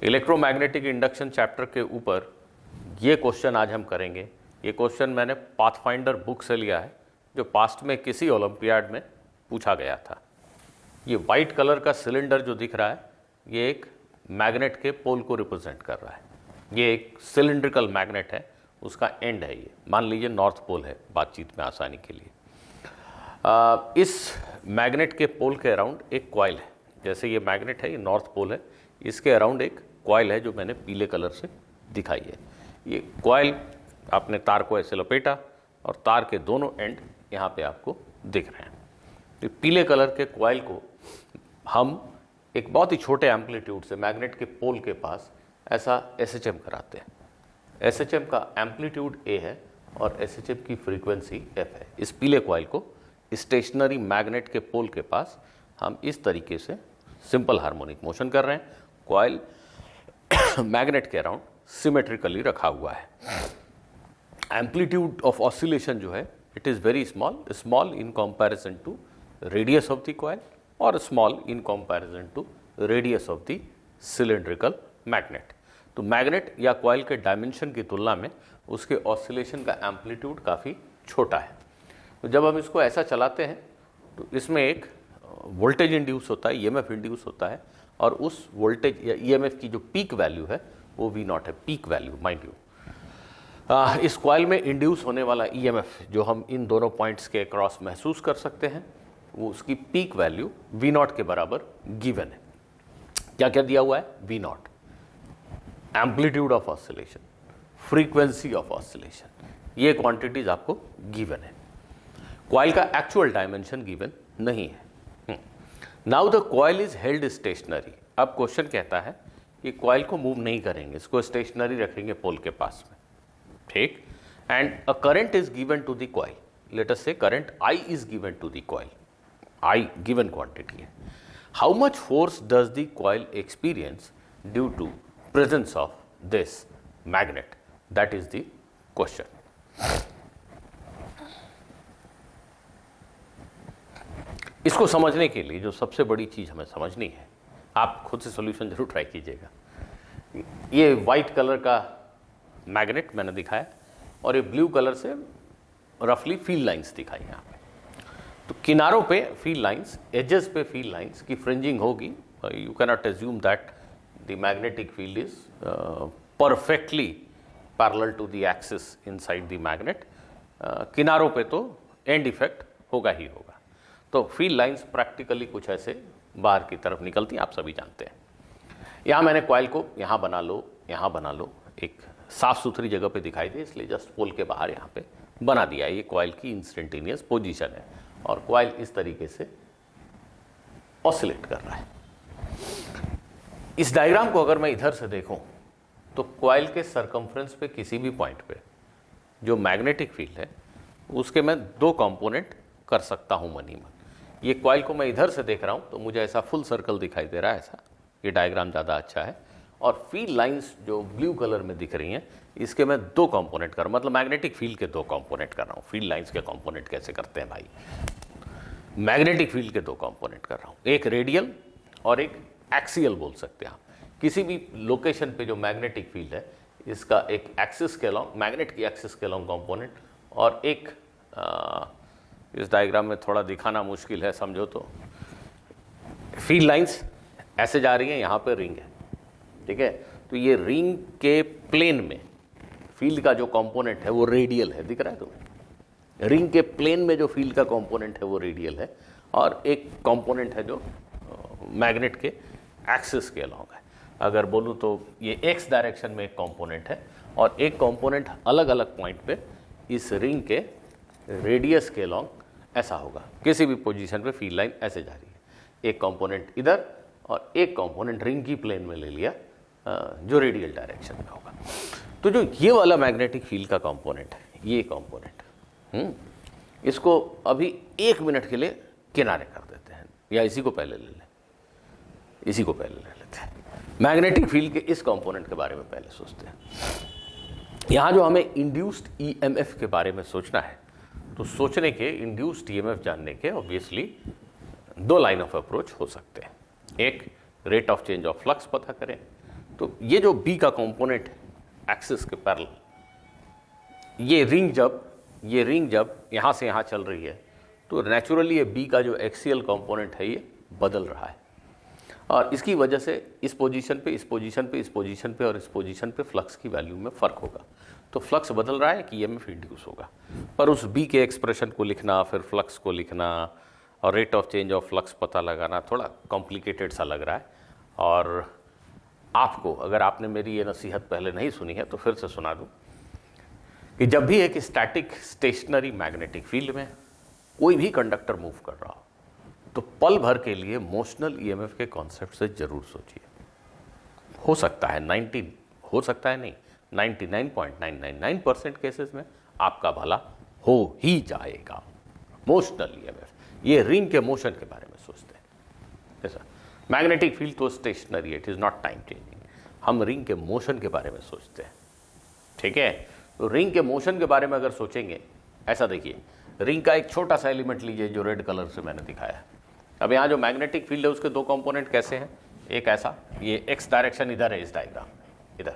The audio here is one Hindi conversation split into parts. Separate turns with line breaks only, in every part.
इलेक्ट्रोमैग्नेटिक इंडक्शन चैप्टर के ऊपर ये क्वेश्चन आज हम करेंगे। ये क्वेश्चन मैंने पाथफाइंडर बुक से लिया है, जो पास्ट में किसी ओलंपियाड में पूछा गया था। ये वाइट कलर का सिलेंडर जो दिख रहा है, ये एक मैग्नेट के पोल को रिप्रेजेंट कर रहा है। ये एक सिलिंड्रिकल मैग्नेट है, उसका एंड है ये। मान लीजिए नॉर्थ पोल है, बातचीत में आसानी के लिए। इस मैग्नेट के पोल के अराउंड एक कॉइल है। जैसे ये मैग्नेट है, ये नॉर्थ पोल है, इसके अराउंड एक कॉइल है जो मैंने पीले कलर से दिखाई है। ये कॉइल, आपने तार को ऐसे लपेटा और तार के दोनों एंड यहाँ पे आपको दिख रहे हैं। तो पीले कलर के कॉइल को हम एक बहुत ही छोटे एम्पलीट्यूड से मैग्नेट के पोल के पास ऐसा SHM कराते हैं। SHM का एम्पलीट्यूड A है और SHM की फ्रीक्वेंसी F है। इस पीले कॉइल को स्टेशनरी मैग्नेट के पोल के पास हम इस तरीके से सिंपल हार्मोनिक मोशन कर रहे हैं। कॉइल मैग्नेट के अराउंड सिमेट्रिकली रखा हुआ है। एम्पलीट्यूड ऑफ ऑसिलेशन जो है, it is very small, small in comparison to radius of the coil और small in comparison to radius of the cylindrical magnet. तो मैग्नेट या कॉइल के डायमेंशन की तुलना में उसके ऑसिलेशन का एम्पलीट्यूड काफ़ी छोटा है। तो जब हम इसको ऐसा चलाते हैं तो इसमें एक वोल्टेज इंड्यूस होता है, EMF इंड्यूस होता है, और उस वोल्टेज या EMF की जो पीक वैल्यू है वो V0 है, पीक वैल्यू माइंड यू। इस कॉइल में इंड्यूस होने वाला EMF जो हम इन दोनों पॉइंट्स के अक्रॉस महसूस कर सकते हैं, वो उसकी पीक वैल्यू V0 के बराबर गिवन है। क्या क्या दिया हुआ है? V0, amplitude of oscillation, frequency of oscillation, ये क्वांटिटीज आपको गिवन है। कॉइल का एक्चुअल डायमेंशन गिवन नहीं है। Now the coil is held stationary. अब क्वेश्चन कहता है कि कॉइल को मूव नहीं करेंगे, इसको स्टेशनरी रखेंगे पोल के पास में, ठीक। And a current is given to the coil, let us say current I is given to the coil, I given quantity है। How much force does the coil experience due to presence of this magnet, that is the question. इसको समझने के लिए जो सबसे बड़ी चीज हमें समझनी है, आप खुद से सॉल्यूशन जरूर ट्राई कीजिएगा। ये वाइट कलर का मैग्नेट मैंने दिखाया और ये ब्लू कलर से रफली फील्ड लाइंस दिखाई यहाँ पे। तो किनारों पे फील्ड लाइंस, एजेस पे फील्ड लाइंस की फ्रिंजिंग होगी। You can not assume that the magnetic field is perfectly parallel to the axis inside the magnet. किनारों पे तो एंड इफेक्ट होगा ही होगा। तो फील्ड लाइंस प्रैक्टिकली कुछ ऐसे बाहर की तरफ निकलती हैं, आप सभी जानते हैं। यहाँ मैंने कॉइल को यहाँ बना लो, यहाँ बना लो, एक साफ सुथरी जगह पे दिखाई दे इसलिए जस्ट पोल के बाहर यहाँ पे बना दिया। ये कॉइल की इंस्टेंटेनियस पोजीशन है और कॉइल इस तरीके से ऑसिलेट कर रहा है। इस डायग्राम को अगर मैं इधर से देखूं तो कॉइल के सरकमफ्रेंस पे किसी भी पॉइंट पे जो मैग्नेटिक फील्ड है उसके मैं दो कंपोनेंट कर सकता हूं मनी मन। ये कॉइल को मैं इधर से देख रहा हूं तो मुझे ऐसा फुल सर्कल दिखाई दे रहा है, ऐसा। ये डायग्राम ज़्यादा अच्छा है। और फील्ड लाइंस जो ब्लू कलर में दिख रही हैं, इसके मैं दो कंपोनेंट कर, मतलब मैग्नेटिक फील्ड के दो कंपोनेंट कर रहा हूँ। फील्ड लाइंस के कंपोनेंट कैसे करते हैं भाई? मैग्नेटिक फील्ड के दो कंपोनेंट कर रहा हूँ, एक रेडियल और एक एक्सियल बोल सकते हैं आप। किसी भी लोकेशन पे जो मैग्नेटिक फील्ड है, इसका एक एक्सिस के अलॉन्ग, मैग्नेट की एक्सिस के अलॉन्ग कंपोनेंट, और एक इस डायग्राम में थोड़ा दिखाना मुश्किल है, समझो तो फील्ड लाइंस ऐसे जा रही हैं, यहाँ पे रिंग है, ठीक है। तो ये रिंग के प्लेन में फील्ड का जो कंपोनेंट है वो रेडियल है, दिख रहा है तुम्हें? रिंग के प्लेन में जो फील्ड का कंपोनेंट है वो रेडियल है, और एक कंपोनेंट है जो मैग्नेट के एक्सिस के अलॉन्ग है। अगर बोलूँ तो ये एक्स डायरेक्शन में एक कंपोनेंट है और एक कंपोनेंट अलग अलग पॉइंट पे इस रिंग के रेडियस के अलॉन्ग ऐसा होगा। किसी भी पोजीशन पे फील्ड लाइन ऐसे जा रही है, एक कंपोनेंट इधर और एक कंपोनेंट रिंग की प्लेन में ले लिया जो रेडियल डायरेक्शन में होगा। तो जो ये वाला मैग्नेटिक फील्ड का कंपोनेंट है, ये कंपोनेंट, इसको अभी 1 मिनट के लिए किनारे कर देते हैं, या इसी को पहले ले लें, इसी को पहले ले लेते हैं। मैग्नेटिक फील्ड के इस कंपोनेंट के बारे में पहले सोचते हैं। यहाँ जो हमें इंड्यूस्ड EMF के बारे में सोचना है, तो सोचने के, इंड्यूस्ड EMF जानने के ऑब्वियसली दो लाइन ऑफ अप्रोच हो सकते हैं। एक, rate of change of flux पता करें, तो ये जो बी का कंपोनेंट है एक्सिस के पैरेलल, ये रिंग जब यहां से यहां चल रही है तो नेचुरली ये बी का जो एक्सियल कंपोनेंट है ये बदल रहा है, और इसकी वजह से इस पोजीशन पे, इस पोजीशन पे, इस पोजीशन पे और इस पोजीशन पे फ्लक्स की वैल्यू में फ़र्क होगा। तो फ्लक्स बदल रहा है कि ईएमएफ इंड्यूस होगा, पर उस बी के एक्सप्रेशन को लिखना, फिर फ्लक्स को लिखना और rate of change of flux पता लगाना थोड़ा कॉम्प्लिकेटेड सा लग रहा है। और आपको, अगर आपने मेरी ये नसीहत पहले नहीं सुनी है तो फिर से सुना दूं कि जब भी एक स्टैटिक स्टेशनरी मैग्नेटिक फील्ड में कोई भी कंडक्टर मूव कर रहा हो तो पल भर के लिए मोशनल ईएमएफ के कॉन्सेप्ट से जरूर सोचिए। हो सकता है 99.999% केसेस में आपका भला हो ही जाएगा। मोशनल ईएमएफ, ये रिंग के मोशन के बारे में सोचते हैं। जैसा मैग्नेटिक फील्ड तो stationary, it is not time changing, हम रिंग के मोशन के बारे में सोचते हैं। ठीक है, तो रिंग के मोशन के बारे में अगर सोचेंगे, ऐसा देखिए, रिंग का एक छोटा सा एलिमेंट लीजिए जो रेड कलर से मैंने दिखाया। अब यहाँ जो मैग्नेटिक फील्ड है उसके दो कंपोनेंट कैसे हैं, एक ऐसा, ये एक्स डायरेक्शन इधर है, इस डायग्राम इधर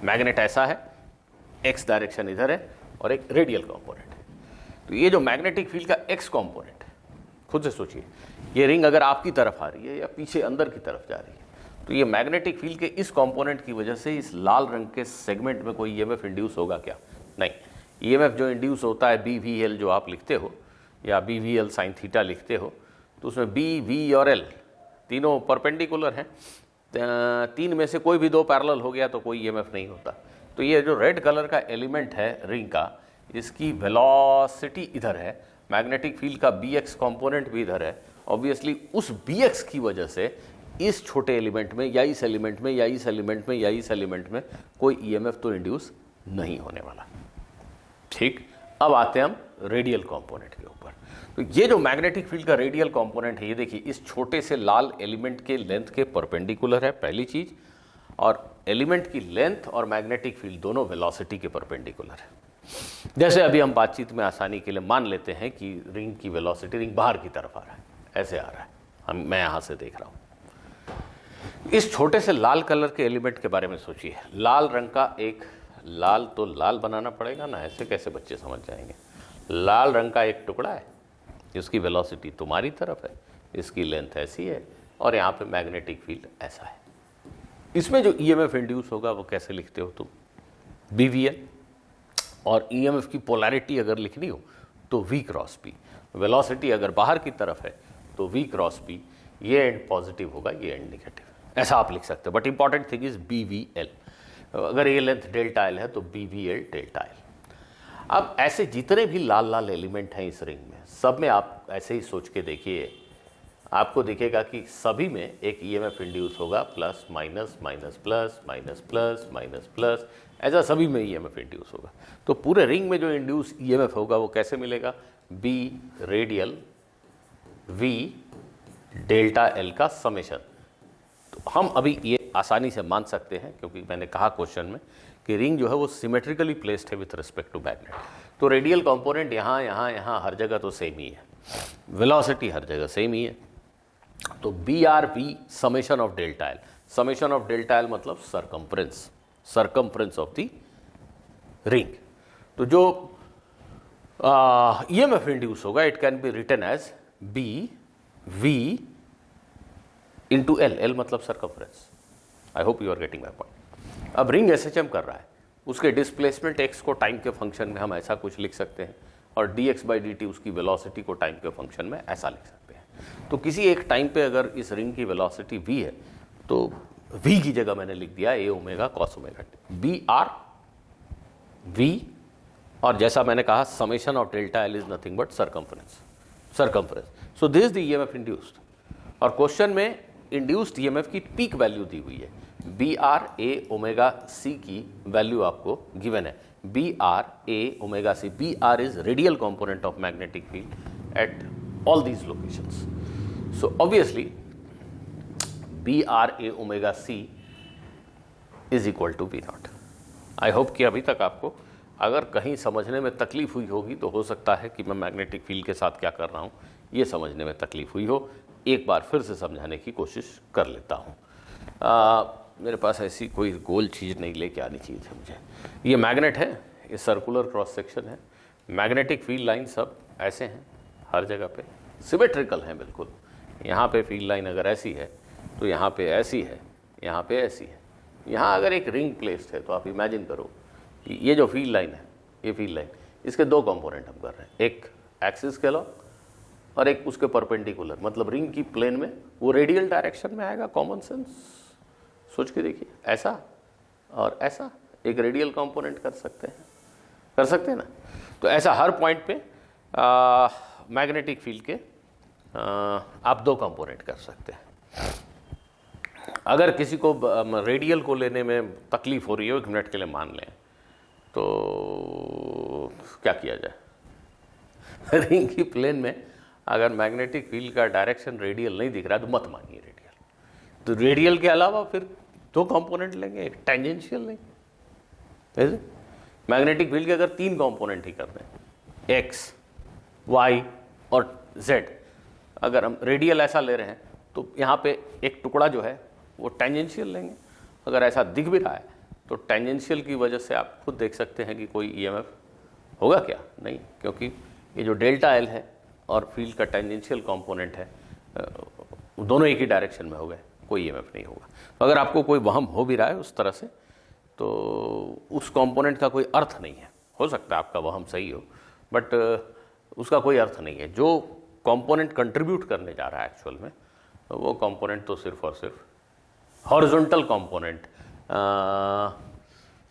मैग्नेट ऐसा है, एक्स डायरेक्शन इधर है, और एक रेडियल कंपोनेंट है। तो ये जो मैग्नेटिक फील्ड का एक्स कंपोनेंट है, खुद से सोचिए, ये रिंग अगर आपकी तरफ आ रही है या पीछे अंदर की तरफ जा रही है, तो ये मैग्नेटिक फील्ड के इस कंपोनेंट की वजह से इस लाल रंग के सेगमेंट में कोई ईएमएफ इंड्यूस होगा क्या? नहीं। ईएमएफ जो इंड्यूस होता है BVL जो आप लिखते हो, या BVL sin थीटा लिखते हो, तो उसमें B, V और L तीनों परपेंडिकुलर हैं, तीन में से कोई भी दो पैरेलल हो गया तो कोई ईएमएफ नहीं होता। तो ये जो रेड कलर का एलिमेंट है रिंग का, इसकी वेलोसिटी इधर है, मैग्नेटिक फील्ड का BX कंपोनेंट भी इधर है। ऑब्वियसली उस BX की वजह से इस छोटे एलिमेंट में या इस एलिमेंट में या इस एलिमेंट में या इस एलिमेंट में कोई ईएमएफ तो इंड्यूस नहीं होने वाला। ठीक, अब आते हैं हम रेडियल कंपोनेंट के ऊपर। तो ये जो मैग्नेटिक फील्ड का रेडियल कंपोनेंट है, ये देखिए इस छोटे से लाल एलिमेंट के लेंथ के परपेंडिकुलर है, पहली चीज, और एलिमेंट की लेंथ और मैग्नेटिक फील्ड दोनों वेलोसिटी के परपेंडिकुलर है। जैसे अभी हम बातचीत में आसानी के लिए मान लेते हैं कि रिंग की वेलोसिटी, रिंग बाहर की तरफ आ रहा है, ऐसे आ रहा है, मैं यहां से देख रहा हूं। इस छोटे से लाल कलर के एलिमेंट के बारे में सोचिए। लाल रंग का एक, लाल तो लाल बनाना पड़ेगा ना, ऐसे कैसे बच्चे समझ जाएंगे। लाल रंग का एक टुकड़ा है, इसकी वेलोसिटी तुम्हारी तरफ है, इसकी लेंथ ऐसी है, और यहाँ पे मैग्नेटिक फील्ड ऐसा है। इसमें जो ईएमएफ इंड्यूस होगा वो कैसे लिखते हो तुम? BVL, और ईएमएफ की पोलैरिटी अगर लिखनी हो तो V क्रॉस P। वेलोसिटी अगर बाहर की तरफ है तो V क्रॉस P, ये एंड पॉजिटिव होगा, ये एंड निगेटिव, ऐसा आप लिख सकते हो। But important thing is BVL। अगर ये लेंथ डेल्टा L है तो BVL डेल्टा L। अब ऐसे जितने भी लाल लाल एलिमेंट हैं इस रिंग में, सब में आप ऐसे ही सोच के देखिए, आपको दिखेगा कि सभी में एक ईएमएफ इंड्यूस होगा, plus minus minus plus minus plus minus plus, ऐसा सभी में ईएमएफ इंड्यूस होगा। तो पूरे रिंग में जो इंड्यूस ईएमएफ होगा वो कैसे मिलेगा? B radial V delta L का समेशन। तो हम अभी ये आसानी से मान सकते हैं, क्योंकि मैंने कहा क्वेश्चन में कि रिंग जो है वो सिमेट्रिकली प्लेस्ड है विथ रिस्पेक्ट टू मैग्नेट। तो रेडियल कंपोनेंट यहाँ यहाँ यहाँ हर जगह तो सेम ही है, वेलोसिटी हर जगह सेम ही है। तो BRV summation of delta L, summation of delta L मतलब circumference, circumference of the ring. तो जो ईएमएफ इंड्यूस होगा, it can be written as BV into L मतलब circumference. I hope you are getting my point. अब रिंग SHM कर रहा है, उसके डिस्प्लेसमेंट x को टाइम के फंक्शन में हम ऐसा कुछ लिख सकते हैं, और dx/dt उसकी वेलोसिटी को टाइम के फंक्शन में ऐसा लिख सकते हैं। तो किसी एक टाइम पे अगर इस रिंग की वेलोसिटी v है तो v की जगह मैंने लिख दिया a omega cos omega t, BRV, और जैसा मैंने कहा summation of delta L is nothing but circumference. So this is the EMF induced, और क्वेश्चन में इंड्यूस्ड ईएमएफ की पीक वैल्यू दी हुई है, BRA ओमेगा C की वैल्यू आपको गिवन है, BRA omega C। BR is radial component of magnetic field at all these locations. So obviously BRA omega C is equal to V0। I hope कि अभी तक आपको अगर कहीं समझने में तकलीफ हुई होगी तो हो सकता है कि मैं मैग्नेटिक फील्ड के साथ क्या कर रहा हूँ ये समझने में तकलीफ हुई हो। एक बार फिर से समझाने की कोशिश कर लेता हूँ। मेरे पास ऐसी कोई गोल चीज़ नहीं लेके आनी चाहिए थी मुझे। ये मैग्नेट है, ये सर्कुलर क्रॉस सेक्शन है, मैग्नेटिक फील्ड लाइन सब ऐसे हैं हर जगह पे, सिमेट्रिकल हैं बिल्कुल। यहाँ पे फील्ड लाइन अगर ऐसी है तो यहाँ पे ऐसी है, यहाँ पे ऐसी है। यहाँ अगर एक रिंग प्लेस्ड है तो आप इमेजिन करो कि ये जो फील्ड लाइन है, ये फील्ड लाइन, इसके दो कंपोनेंट हम कर रहे हैं, एक एक्सिस के अलॉन्ग और एक उसके परपेंडिकुलर, मतलब रिंग की प्लेन में वो रेडियल डायरेक्शन में आएगा। कॉमन सेंस सोच के देखिए, ऐसा और ऐसा एक रेडियल कंपोनेंट कर सकते हैं ना। तो ऐसा हर पॉइंट पे मैग्नेटिक फील्ड के आप दो कंपोनेंट कर सकते हैं। अगर किसी को रेडियल को लेने में तकलीफ हो रही है, 1 मिनट के लिए मान लें, तो क्या किया जाए? रिंग की प्लेन में अगर मैग्नेटिक फील्ड का डायरेक्शन रेडियल नहीं दिख रहा है तो मत मानिए रेडियल। तो रेडियल के अलावा फिर दो कंपोनेंट लेंगे, एक टेंजेंशियल लेंगे। मैग्नेटिक फील्ड के अगर 3 कंपोनेंट ही करते हैं, एक्स, वाई और जेड, अगर हम रेडियल ऐसा ले रहे हैं तो यहाँ पे एक टुकड़ा जो है वो टेंजेंशियल लेंगे। अगर ऐसा दिख भी रहा है तो टेंजेंशियल की वजह से आप खुद देख सकते हैं कि कोई ईएमएफ होगा क्या? नहीं, क्योंकि ये जो डेल्टा एल है और फील्ड का टेंजेंशियल कंपोनेंट है, दोनों एक ही डायरेक्शन में हो गए, कोई ईएमएफ नहीं होगा। तो अगर आपको कोई वहम हो भी रहा है उस तरह से, तो उस कंपोनेंट का कोई अर्थ नहीं है। हो सकता है आपका वहम सही हो, बट उसका कोई अर्थ नहीं है। जो कंपोनेंट कंट्रीब्यूट करने जा रहा है एक्चुअल में, वो कंपोनेंट तो सिर्फ और सिर्फ हॉरिजॉन्टल कंपोनेंट,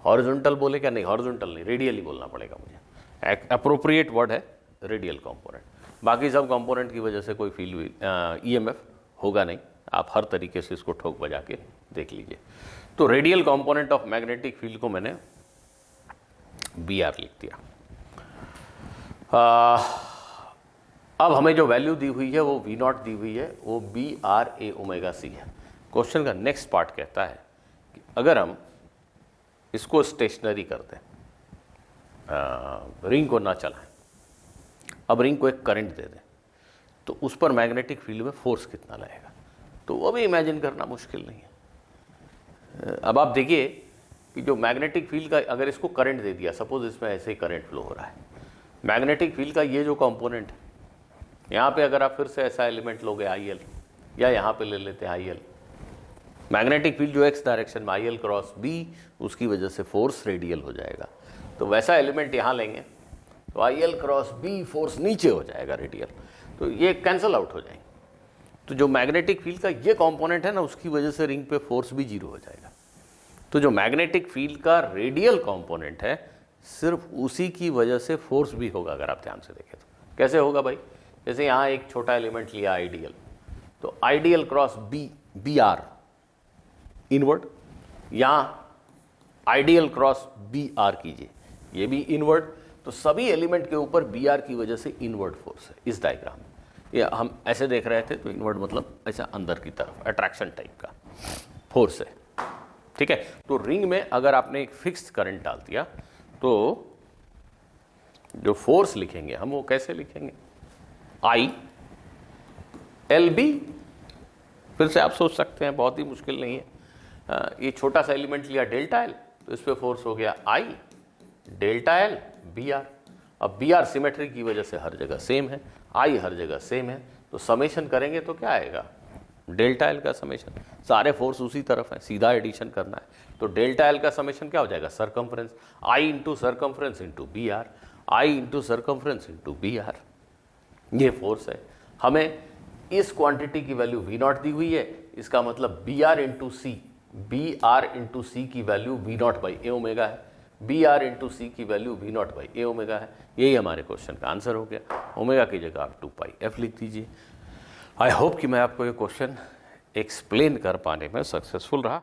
हॉरिजॉन्टल बोले क्या? नहीं, हॉरिजॉन्टल नहीं, रेडियल ही बोलना पड़ेगा मुझे। अप्रोप्रिएट वर्ड है रेडियल कंपोनेंट। बाकी सब कंपोनेंट की वजह से कोई फील्ड ईएमएफ होगा नहीं। आप हर तरीके से इसको ठोक बजा के देख लीजिए। तो radial component of magnetic field को मैंने बी आर लिख दिया। अब हमें जो वैल्यू दी हुई है वो वी नॉट दी हुई है, वो B R A omega C है। क्वेश्चन का नेक्स्ट पार्ट कहता है कि अगर हम इसको स्टेशनरी कर दें, रिंग को ना चलाएं, अब रिंग को एक करंट दे दें, तो उस पर मैग्नेटिक फील्ड में फोर्स कितना लगेगा? तो वो भी इमेजिन करना मुश्किल नहीं है। अब आप देखिए कि जो मैग्नेटिक फील्ड का, अगर इसको करंट दे दिया, सपोज इसमें ऐसे ही करंट फ्लो हो रहा है, मैग्नेटिक फील्ड का ये जो कंपोनेंट है, यहाँ पे अगर आप फिर से ऐसा एलिमेंट लोगे आई एल, या यहाँ पे ले लेते हैं आई एल, मैग्नेटिक फील्ड जो एक्स डायरेक्शन में आई एल क्रॉस बी, उसकी वजह से फोर्स रेडियल हो जाएगा। तो वैसा एलिमेंट यहाँ लेंगे तो I L cross B force नीचे हो जाएगा रेडियल, तो ये कैंसल आउट हो जाएंगे। तो जो मैग्नेटिक फील्ड का ये कंपोनेंट है ना, उसकी वजह से रिंग पे फोर्स भी 0 हो जाएगा। तो जो मैग्नेटिक फील्ड का रेडियल कंपोनेंट है, सिर्फ उसी की वजह से फोर्स भी होगा। अगर आप ध्यान से देखें तो कैसे होगा भाई? जैसे यहाँ एक छोटा एलिमेंट लिया आइडियल, तो I dl cross B, B R inward, यहाँ आइडियल क्रॉस बी आर कीजिए, ये भी इनवर्ड। तो सभी एलिमेंट के ऊपर बी आर की वजह से इनवर्ड फोर्स है। इस डायग्राम में ये हम ऐसे देख रहे थे, तो इनवर्ड मतलब ऐसा अंदर की तरफ अट्रैक्शन टाइप का फोर्स है, ठीक है। तो रिंग में अगर आपने एक फिक्स्ड करंट डाल दिया, तो जो फोर्स लिखेंगे हम, वो कैसे लिखेंगे? I L B. फिर से आप सोच सकते हैं, बहुत ही मुश्किल नहीं है। ये छोटा सा एलिमेंट लिया डेल्टा एल, तो इस पे फोर्स हो गया आई डेल्टा एल बी आर। अब बी आर सिमेट्री की वजह से हर जगह सेम है, आई हर जगह सेम है, तो समेशन करेंगे तो क्या आएगा? डेल्टा एल का समेशन। सारे फोर्स उसी तरफ है, सीधा एडिशन करना है। तो डेल्टा एल का समेशन क्या हो जाएगा? Circumference, I into circumference into B R, I into circumference into B R. ये फोर्स है। हमें इस क्वांटिटी की वैल्यू वी नॉट दी हुई है, इसका मतलब B R into C, B R into C की value V naught by A omega है, बी आर इंटू सी की value V naught by A omega है। यही हमारे क्वेश्चन का आंसर हो गया। ओमेगा की जगह आप 2 पाई एफ लिख दीजिए। आई होप कि मैं आपको ये क्वेश्चन एक्सप्लेन कर पाने में सक्सेसफुल रहा।